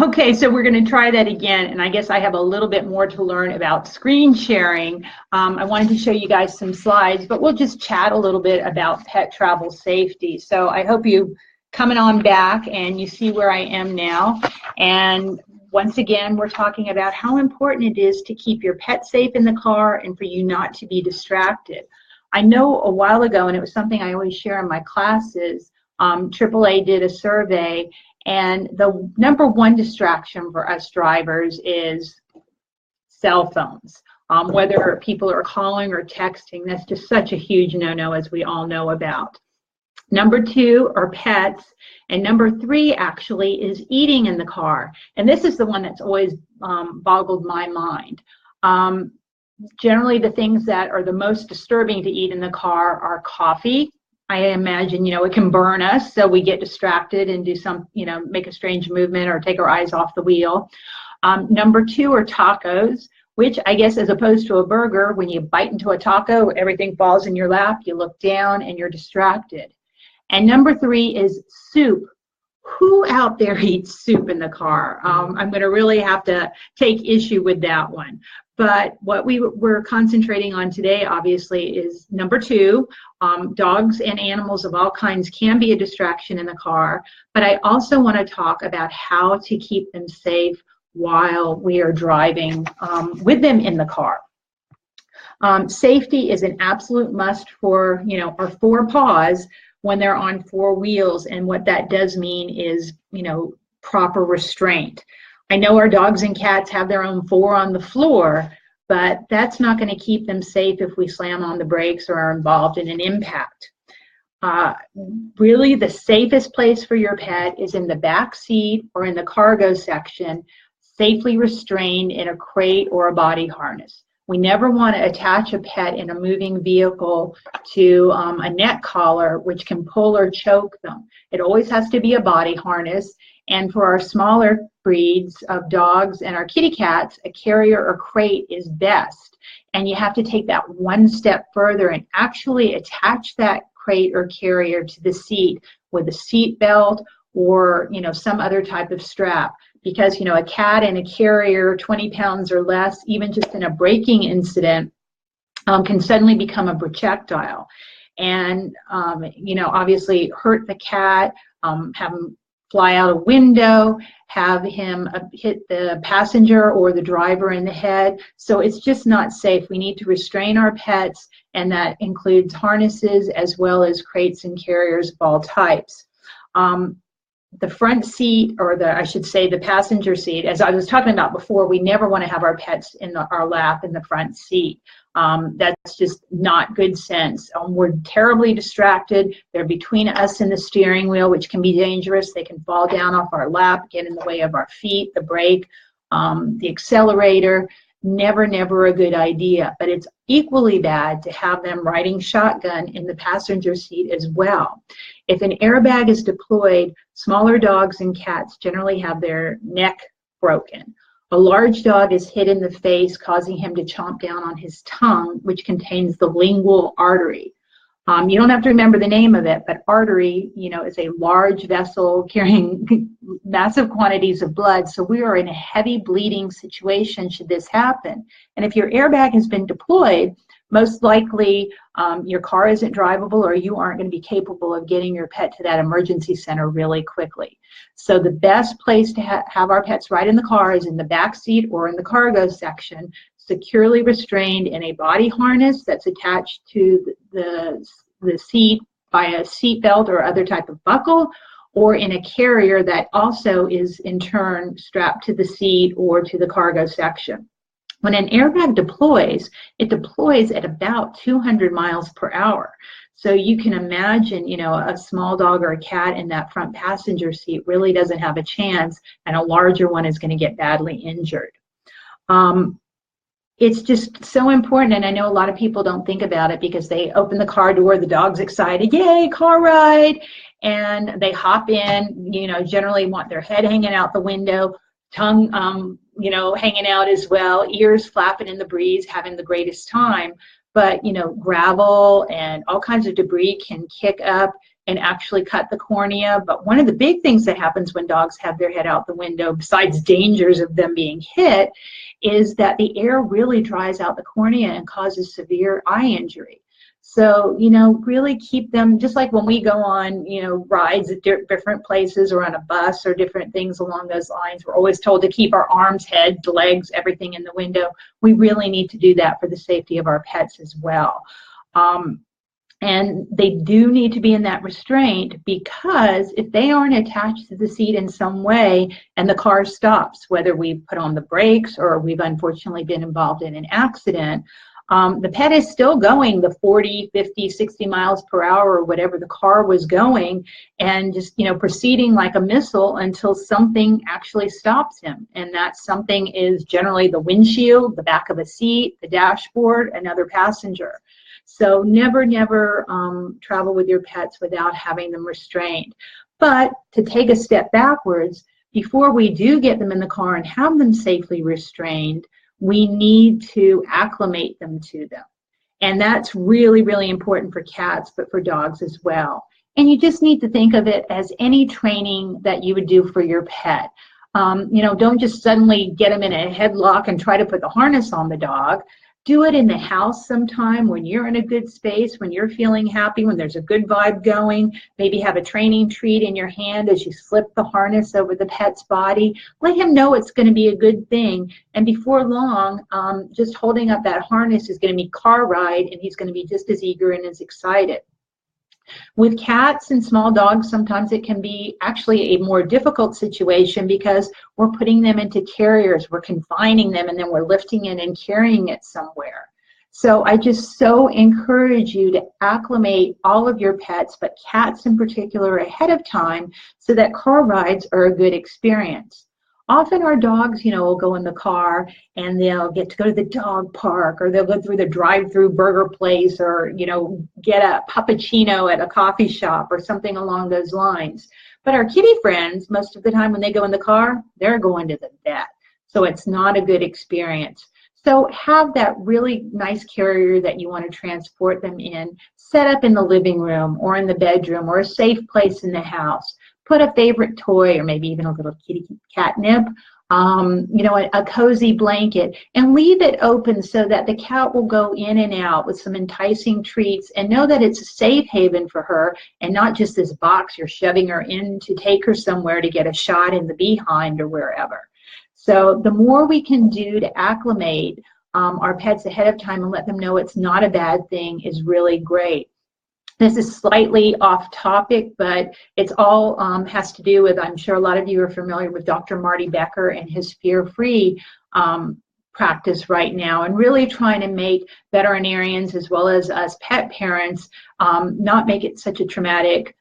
Okay, so we're going to try that again, and I guess I have a little bit more to learn about screen sharing. I wanted to show you guys some slides, but we'll just chat a little bit about pet travel safety. So I hope you coming on back and you see where I am now. And once again, we're talking about how important it is to keep your pet safe in the car and for you not to be distracted. I know a while ago, and it was something I always share in my classes, AAA did a survey, and the number one distraction for us drivers is cell phones. Whether people are calling or texting, that's just such a huge no-no, as we all know about. Number two are pets, and number three actually is eating in the car. And this is the one that's always boggled my mind. Generally, the things that are the most disturbing to eat in the car are coffee. I imagine, it can burn us, so we get distracted and do some, make a strange movement or take our eyes off the wheel. Number two are tacos, which I guess as opposed to a burger, when you bite into a taco, everything falls in your lap, you look down and you're distracted. And number three is soup. Who out there eats soup in the car? I'm going to really have to take issue with that one. But what we're concentrating on today, obviously, is number two. Dogs and animals of all kinds can be a distraction in the car. But I also want to talk about how to keep them safe while we are driving with them in the car. Safety is an absolute must for, our four paws when they're on four wheels. And what that does mean is, proper restraint. I know our dogs and cats have their own four on the floor, but that's not going to keep them safe if we slam on the brakes or are involved in an impact. Really, the safest place for your pet is in the back seat or in the cargo section, safely restrained in a crate or a body harness. We never want to attach a pet in a moving vehicle to a neck collar, which can pull or choke them. It always has to be a body harness. And for our smaller breeds of dogs and our kitty cats, a carrier or crate is best. And you have to take that one step further and actually attach that crate or carrier to the seat with a seat belt or, some other type of strap. Because, a cat and a carrier, 20 pounds or less, even just in a braking incident, can suddenly become a projectile. And, obviously hurt the cat, have him fly out a window, have him hit the passenger or the driver in the head. So it's just not safe. We need to restrain our pets, and that includes harnesses as well as crates and carriers of all types. The front seat, or I should say the passenger seat, as I was talking about before, we never want to have our pets in our lap in the front seat. That's just not good sense. We're terribly distracted. They're between us and the steering wheel, which can be dangerous. They can fall down off our lap, get in the way of our feet, the brake, the accelerator. Never, never a good idea. But it's equally bad to have them riding shotgun in the passenger seat as well. If an airbag is deployed, smaller dogs and cats generally have their neck broken. A large dog is hit in the face, causing him to chomp down on his tongue, which contains the lingual artery. You don't have to remember the name of it, but artery, is a large vessel carrying massive quantities of blood. So we are in a heavy bleeding situation should this happen. And if your airbag has been deployed, most likely your car isn't drivable, or you aren't going to be capable of getting your pet to that emergency center really quickly. So the best place to have our pets ride in the car is in the back seat or in the cargo section, securely restrained in a body harness that's attached to the seat by a seat belt or other type of buckle, or in a carrier that also is in turn strapped to the seat or to the cargo section. When an airbag deploys, it deploys at about 200 miles per hour. So you can imagine, a small dog or a cat in that front passenger seat really doesn't have a chance, and a larger one is going to get badly injured. It's just so important, and I know a lot of people don't think about it because they open the car door, the dog's excited, yay, car ride, and they hop in, generally want their head hanging out the window, tongue, hanging out as well, ears flapping in the breeze, having the greatest time. But, gravel and all kinds of debris can kick up and actually cut the cornea. But one of the big things that happens when dogs have their head out the window, besides dangers of them being hit, is that the air really dries out the cornea and causes severe eye injury. So, really keep them, just like when we go on, rides at different places or on a bus or different things along those lines, we're always told to keep our arms, heads, legs, everything in the window. We really need to do that for the safety of our pets as well. And they do need to be in that restraint, because if they aren't attached to the seat in some way and the car stops, whether we put on the brakes or we've unfortunately been involved in an accident, the pet is still going the 40, 50, 60 miles per hour or whatever the car was going, and just, proceeding like a missile until something actually stops him. And that something is generally the windshield, the back of a seat, the dashboard, another passenger. So never travel with your pets without having them restrained. But to take a step backwards, before we do get them in the car and have them safely restrained, we need to acclimate them to them. And that's really, really important for cats, but for dogs as well. And you just need to think of it as any training that you would do for your pet. Don't just suddenly get them in a headlock and try to put the harness on the dog. Do it in the house sometime when you're in a good space, when you're feeling happy, when there's a good vibe going. Maybe have a training treat in your hand as you slip the harness over the pet's body. Let him know it's going to be a good thing. And before long, just holding up that harness is going to be car ride, and he's going to be just as eager and as excited. With cats and small dogs, sometimes it can be actually a more difficult situation, because we're putting them into carriers, we're confining them, and then we're lifting it and carrying it somewhere. So I just so encourage you to acclimate all of your pets, but cats in particular, ahead of time, so that car rides are a good experience. Often our dogs, will go in the car and they'll get to go to the dog park, or they'll go through the drive-through burger place, or, get a puppuccino at a coffee shop or something along those lines. But our kitty friends, most of the time when they go in the car, they're going to the vet. So it's not a good experience. So have that really nice carrier that you want to transport them in set up in the living room or in the bedroom or a safe place in the house. Put a favorite toy, or maybe even a little kitty catnip, a cozy blanket, and leave it open so that the cat will go in and out with some enticing treats, and know that it's a safe haven for her, and not just this box you're shoving her in to take her somewhere to get a shot in the behind or wherever. So the more we can do to acclimate our pets ahead of time and let them know it's not a bad thing is really great. This is slightly off topic, but it's all has to do with, I'm sure a lot of you are familiar with Dr. Marty Becker and his fear-free practice right now, and really trying to make veterinarians as well as us pet parents not make it such a traumatic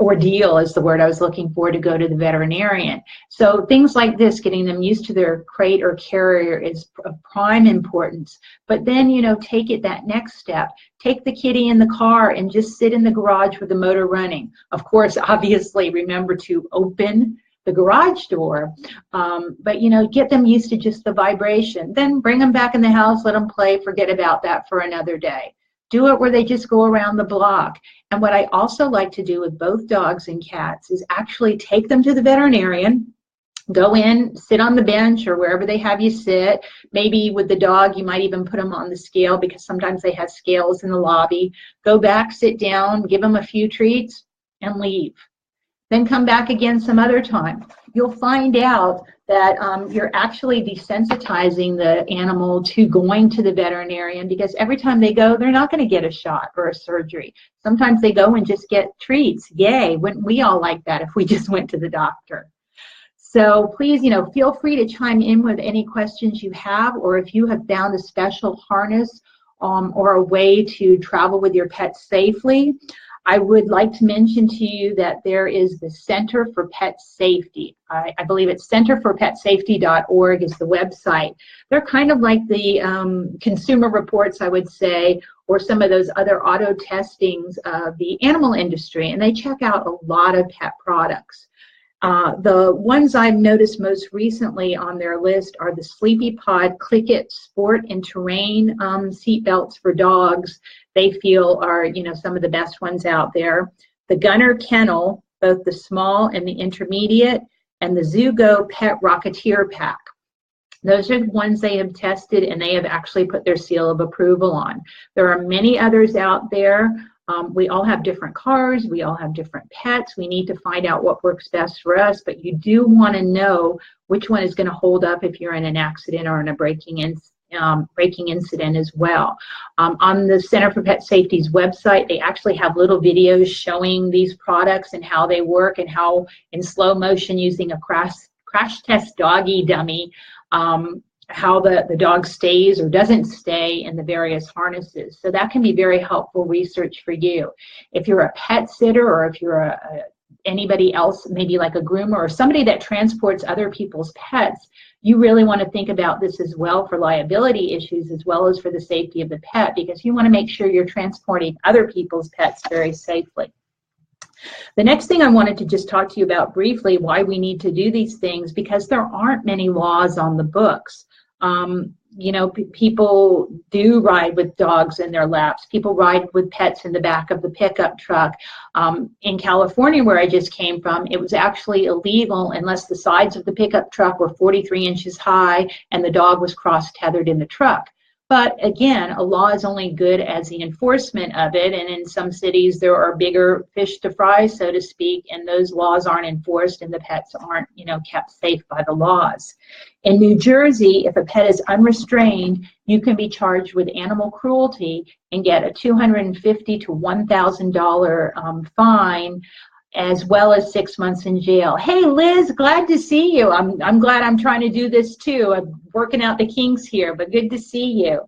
ordeal is the word I was looking for, to go to the veterinarian. So things like this, getting them used to their crate or carrier, is of prime importance. But then, take it that next step. Take the kitty in the car and just sit in the garage with the motor running. Of course, obviously, remember to open the garage door, but get them used to just the vibration. Then bring them back in the house, let them play, forget about that for another day. Do it where they just go around the block. And what I also like to do with both dogs and cats is actually take them to the veterinarian, go in, sit on the bench or wherever they have you sit. Maybe with the dog, you might even put them on the scale, because sometimes they have scales in the lobby. Go back, sit down, give them a few treats, and leave. Then come back again some other time. You'll find out that you're actually desensitizing the animal to going to the veterinarian, because every time they go, they're not going to get a shot or a surgery. Sometimes they go and just get treats. Yay, wouldn't we all like that if we just went to the doctor? So please, feel free to chime in with any questions you have, or if you have found a special harness or a way to travel with your pet safely. I would like to mention to you that there is the Center for Pet Safety. I believe it's centerforpetsafety.org is the website. They're kind of like the Consumer Reports, I would say, or some of those other auto testings of the animal industry, and they check out a lot of pet products. The ones I've noticed most recently on their list are the Sleepy Pod Click-It Sport and Terrain seat belts for dogs. They feel are, you know, some of the best ones out there. The Gunner Kennel, both the small and the intermediate, and the Zugo Pet Rocketeer Pack. Those are the ones they have tested and they have actually put their seal of approval on. There are many others out there. We all have different cars. We all have different pets. We need to find out what works best for us, but you do want to know which one is going to hold up if you're in an accident or in a breaking incident as well. On the Center for Pet Safety's website, they actually have little videos showing these products and how they work and how in slow motion using a crash test doggy dummy, how the dog stays or doesn't stay in the various harnesses. So that can be very helpful research for you. If you're a pet sitter or if you're anybody else, maybe like a groomer or somebody that transports other people's pets, you really want to think about this as well for liability issues as well as for the safety of the pet, because you want to make sure you're transporting other people's pets very safely. The next thing I wanted to just talk to you about briefly, why we need to do these things, because there aren't many laws on the books. You know, people do ride with dogs in their laps. People ride with pets in the back of the pickup truck. In California, where I just came from, it was actually illegal unless the sides of the pickup truck were 43 inches high and the dog was cross-tethered in the truck. But again, a law is only good as the enforcement of it, and in some cities there are bigger fish to fry, so to speak, and those laws aren't enforced and the pets aren't, you know, kept safe by the laws. In New Jersey, if a pet is unrestrained, you can be charged with animal cruelty and get a $250 to $1,000 fine, as well as 6 months in jail. Hey, Liz, glad to see you. I'm glad I'm trying to do this too. I'm working out the kinks here, but good to see you.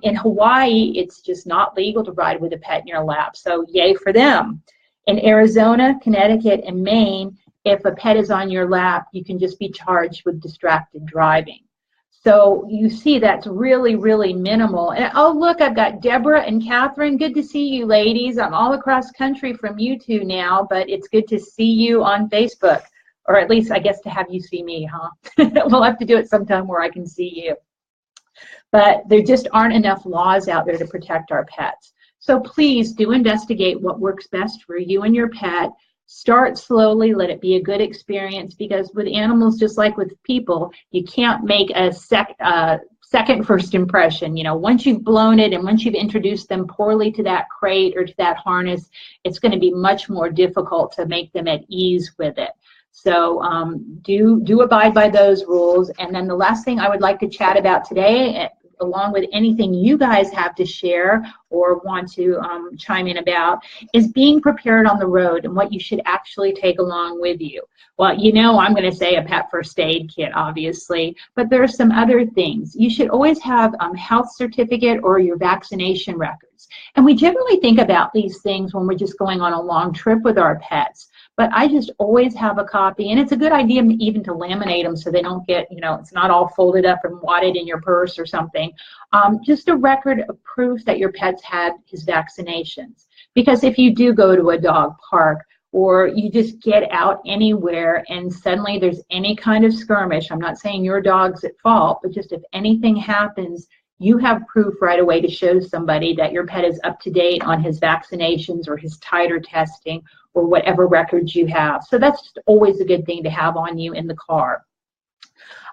In Hawaii, it's just not legal to ride with a pet in your lap, so yay for them. In Arizona, Connecticut, and Maine, if a pet is on your lap, you can just be charged with distracted driving. So you see that's really, really minimal. And oh, look, I've got Deborah and Catherine. Good to see you, ladies. I'm all across country from you two now, but it's good to see you on Facebook, or at least I guess to have you see me, huh? We'll have to do it sometime where I can see you. But there just aren't enough laws out there to protect our pets. So please do investigate what works best for you and your pet. Start slowly, let it be a good experience, because with animals, just like with people, you can't make a second first impression. You know, once you've blown it and once you've introduced them poorly to that crate or to that harness, it's going to be much more difficult to make them at ease with it. So do abide by those rules. And then the last thing I would like to chat about today, along with anything you guys have to share or want to chime in about, is being prepared on the road and what you should actually take along with you. Well, you know, I'm going to say a pet first aid kit, obviously, but there are some other things. You should always have a health certificate or your vaccination records. And we generally think about these things when we're just going on a long trip with our pets. But I just always have a copy, and it's a good idea even to laminate them so they don't get, you know, it's not all folded up and wadded in your purse or something. Just a record of proof that your pet's had his vaccinations. Because if you do go to a dog park or you just get out anywhere and suddenly there's any kind of skirmish, I'm not saying your dog's at fault, but just if anything happens, you have proof right away to show somebody that your pet is up to date on his vaccinations or his titer testing or whatever records you have. So that's just always a good thing to have on you in the car.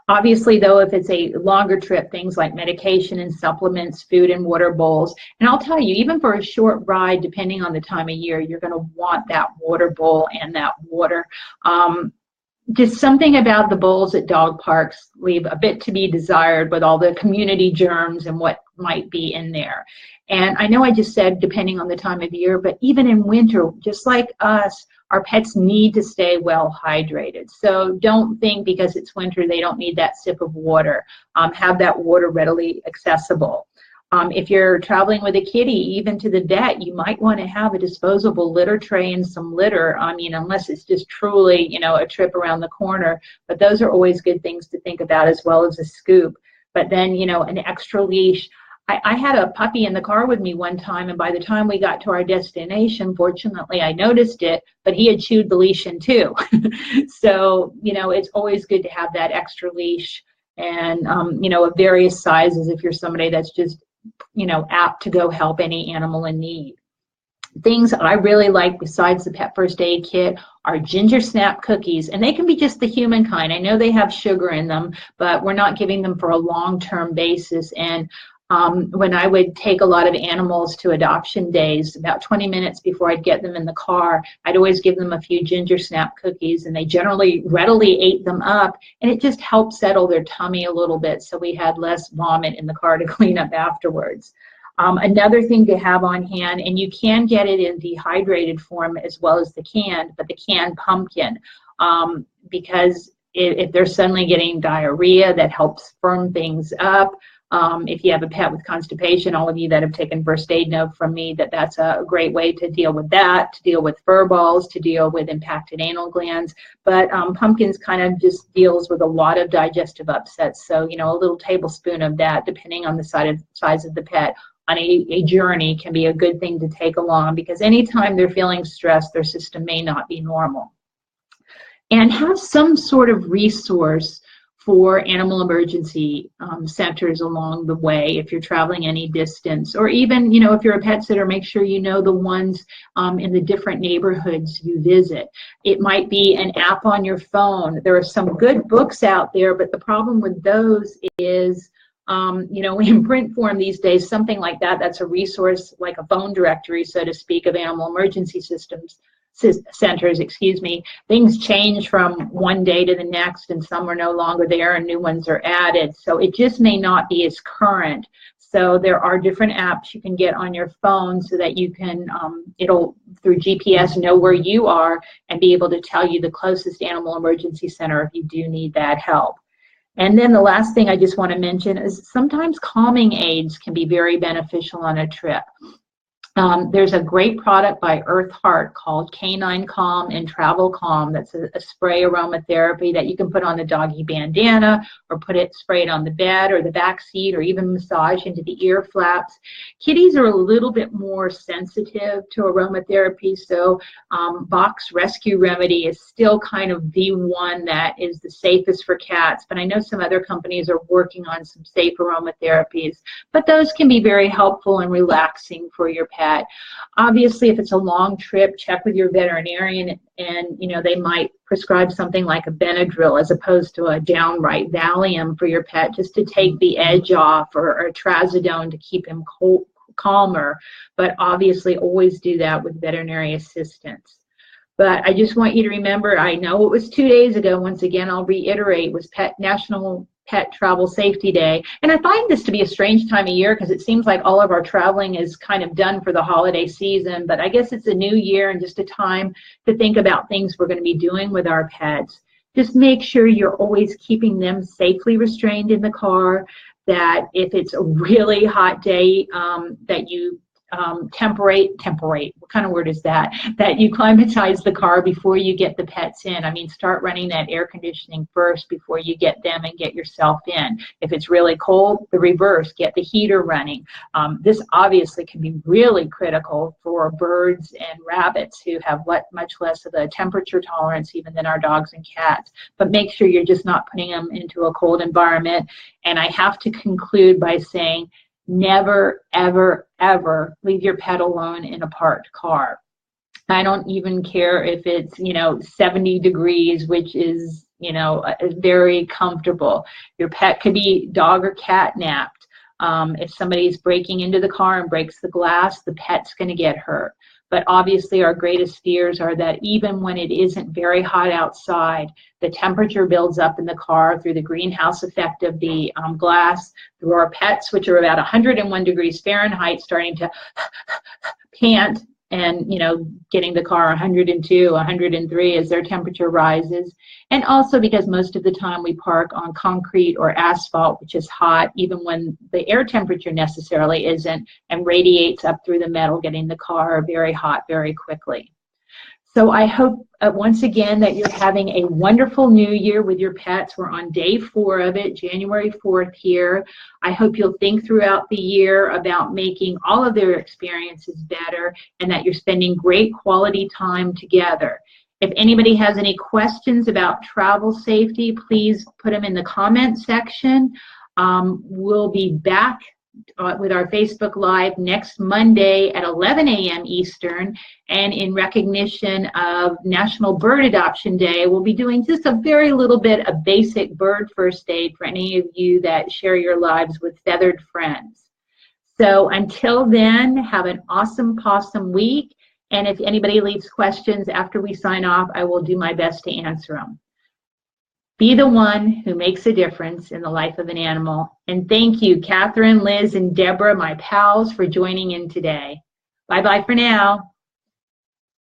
Obviously, though, if it's a longer trip, things like medication and supplements, food and water bowls. And I'll tell you, even for a short ride, depending on the time of year, you're going to want that water bowl and that water. Just something about the bowls at dog parks leave a bit to be desired with all the community germs and what might be in there. And I know I just said depending on the time of year, but even in winter, just like us, our pets need to stay well hydrated. So don't think because it's winter they don't need that sip of water. Have that water readily accessible. If you're traveling with a kitty, even to the vet, you might want to have a disposable litter tray and some litter. I mean, unless it's just truly, you know, a trip around the corner. But those are always good things to think about, as well as a scoop. But then, you know, an extra leash. I had a puppy in the car with me one time, and by the time we got to our destination, fortunately, I noticed it, but he had chewed the leash in too. So, you know, it's always good to have that extra leash, and, you know, of various sizes if you're somebody that's just, you know, apt to go help any animal in need. Things I really like besides the pet first aid kit are ginger snap cookies, and they can be just the human kind. I know they have sugar in them, but we're not giving them for a long-term basis. And when I would take a lot of animals to adoption days, about 20 minutes before I'd get them in the car, I'd always give them a few ginger snap cookies, and they generally readily ate them up, and it just helped settle their tummy a little bit, so we had less vomit in the car to clean up afterwards. Another thing to have on hand, and you can get it in dehydrated form as well as the canned, but the canned pumpkin, because if they're suddenly getting diarrhea, that helps firm things up. If you have a pet with constipation, all of you that have taken first aid know from me that that's a great way to deal with that, to deal with fur balls, to deal with impacted anal glands. But pumpkins kind of just deals with a lot of digestive upsets. So, you know, a little tablespoon of that, depending on the size of the pet, on a journey can be a good thing to take along, because anytime they're feeling stressed, their system may not be normal. And have some sort of resource for animal emergency centers along the way if you're traveling any distance, or even, you know, if you're a pet sitter, make sure you know the ones in the different neighborhoods you visit. It might be an app on your phone. There are some good books out there, but the problem with those is, you know, in print form these days, something like that, that's a resource, like a phone directory, so to speak, of animal emergency centers, excuse me. Things change from one day to the next, and some are no longer there and new ones are added. So it just may not be as current. So there are different apps you can get on your phone so that you can, it'll, through GPS, know where you are and be able to tell you the closest animal emergency center if you do need that help. And then the last thing I just want to mention is sometimes calming aids can be very beneficial on a trip. There's a great product by Earth Heart called Canine Calm and Travel Calm. That's a spray aromatherapy that you can put on the doggy bandana, or spray it on the bed or the back seat, or even massage into the ear flaps. Kitties are a little bit more sensitive to aromatherapy, so Bach's Rescue Remedy is still kind of the one that is the safest for cats, but I know some other companies are working on some safe aromatherapies, but those can be very helpful and relaxing for your pet. Obviously, if it's a long trip, check with your veterinarian, and you know, they might prescribe something like a Benadryl as opposed to a downright Valium for your pet, just to take the edge off, or a Trazodone to keep him calmer. But obviously, always do that with veterinary assistance. But I just want you to remember, I know it was 2 days ago, once again I'll reiterate, was National Pet Travel Safety Day. And I find this to be a strange time of year, because it seems like all of our traveling is kind of done for the holiday season, but I guess it's a new year and just a time to think about things we're going to be doing with our pets. Just make sure you're always keeping them safely restrained in the car, that if it's a really hot day, that you temperate, what kind of word is that? That you climatize the car before you get the pets in. I mean, start running that air conditioning first before you get them and get yourself in. If it's really cold, the reverse, get the heater running. This obviously can be really critical for birds and rabbits who have much less of a temperature tolerance even than our dogs and cats. But make sure you're just not putting them into a cold environment. And I have to conclude by saying, never, ever, ever leave your pet alone in a parked car. I don't even care if it's, you know, 70 degrees, which is, you know, very comfortable. Your pet could be dog or cat napped. If somebody's breaking into the car and breaks the glass, the pet's going to get hurt. But obviously our greatest fears are that even when it isn't very hot outside, the temperature builds up in the car through the greenhouse effect of the glass, through our pets, which are about 101 degrees Fahrenheit, starting to pant, and, you know, getting the car 102, 103 as their temperature rises. And also because most of the time we park on concrete or asphalt, which is hot, even when the air temperature necessarily isn't, and radiates up through the metal, getting the car very hot very quickly. So I hope once again that you're having a wonderful new year with your pets. We're on day 4 of it, January 4th here. I hope you'll think throughout the year about making all of their experiences better and that you're spending great quality time together. If anybody has any questions about travel safety, please put them in the comment section. We'll be back with our Facebook Live next Monday at 11 a.m. Eastern, and in recognition of National Bird Adoption Day, we'll be doing just a very little bit of basic bird first aid for any of you that share your lives with feathered friends. So until then, have an awesome possum week, and if anybody leaves questions after we sign off, I will do my best to answer them. Be the one who makes a difference in the life of an animal. And thank you, Catherine, Liz, and Deborah, my pals, for joining in today. Bye-bye for now.